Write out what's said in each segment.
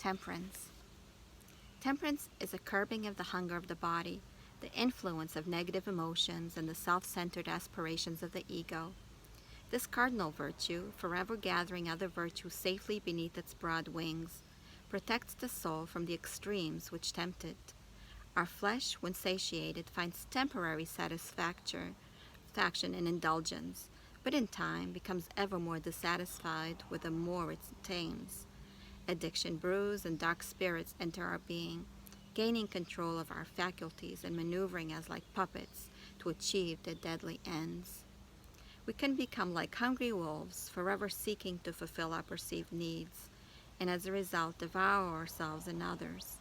Temperance. Temperance is a curbing of the hunger of the body, the influence of negative emotions, and the self-centered aspirations of the ego. This cardinal virtue, forever gathering other virtues safely beneath its broad wings, protects the soul from the extremes which tempt it. Our flesh, when satiated, finds temporary satisfaction in indulgence, but in time becomes ever more dissatisfied with the more it attains. Addiction brews and dark spirits enter our being, gaining control of our faculties and maneuvering us like puppets to achieve their deadly ends. We can become like hungry wolves, forever seeking to fulfill our perceived needs, and as a result devour ourselves and others.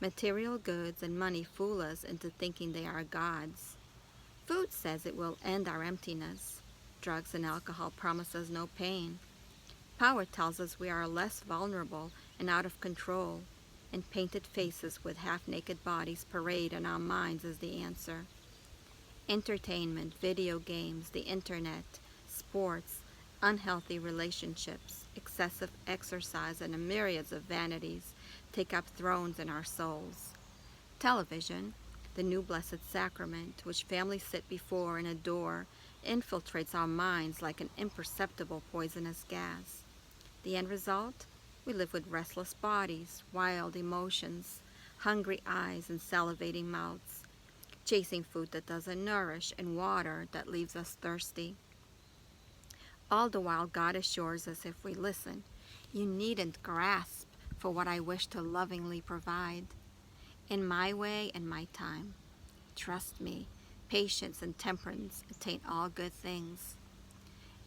Material goods and money fool us into thinking they are gods. Food says it will end our emptiness. Drugs and alcohol promise us no pain. Power tells us we are less vulnerable and out of control, and painted faces with half-naked bodies parade in our minds as the answer. Entertainment, video games, the internet, sports, unhealthy relationships, excessive exercise, and a myriad of vanities take up thrones in our souls. Television, the new blessed sacrament, which families sit before and adore, infiltrates our minds like an imperceptible poisonous gas. The end result? We live with restless bodies, wild emotions, hungry eyes, and salivating mouths, chasing food that doesn't nourish and water that leaves us thirsty. All the while God assures us if we listen, "You needn't grasp for what I wish to lovingly provide. In my way and my time. Trust me, patience and temperance attain all good things."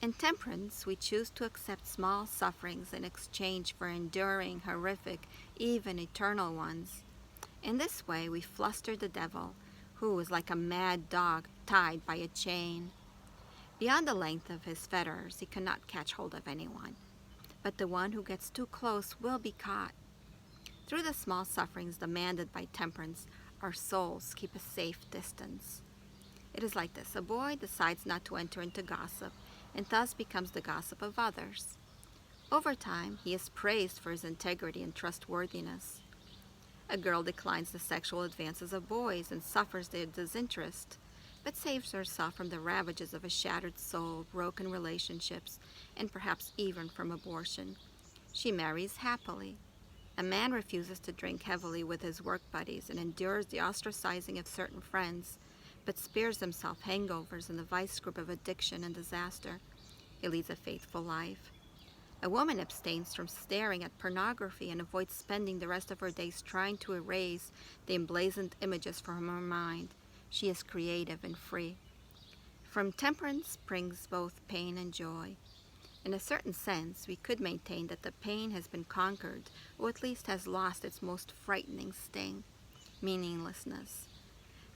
In temperance, we choose to accept small sufferings in exchange for enduring horrific, even eternal ones. In this way, we fluster the devil, who is like a mad dog tied by a chain. Beyond the length of his fetters, he cannot catch hold of anyone, but the one who gets too close will be caught. Through the small sufferings demanded by temperance, our souls keep a safe distance. It is like this. A boy decides not to enter into gossip, and thus becomes the gossip of others. Over time, he is praised for his integrity and trustworthiness. A girl declines the sexual advances of boys and suffers their disinterest, but saves herself from the ravages of a shattered soul, broken relationships, and perhaps even from abortion. She marries happily. A man refuses to drink heavily with his work buddies and endures the ostracizing of certain friends, but spares himself hangovers and the vice grip of addiction and disaster. He leads a faithful life. A woman abstains from staring at pornography and avoids spending the rest of her days trying to erase the emblazoned images from her mind. She is creative and free. From temperance springs both pain and joy. In a certain sense, we could maintain that the pain has been conquered, or at least has lost its most frightening sting, meaninglessness.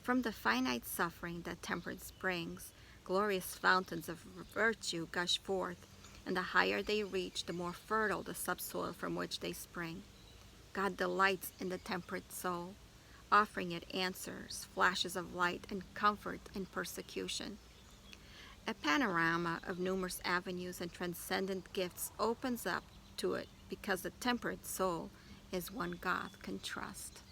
From the finite suffering that temperance brings, glorious fountains of virtue gush forth, and the higher they reach, the more fertile the subsoil from which they spring. God delights in the temperate soul, offering it answers, flashes of light, and comfort in persecution. A panorama of numerous avenues and transcendent gifts opens up to it because the temperate soul is one God can trust.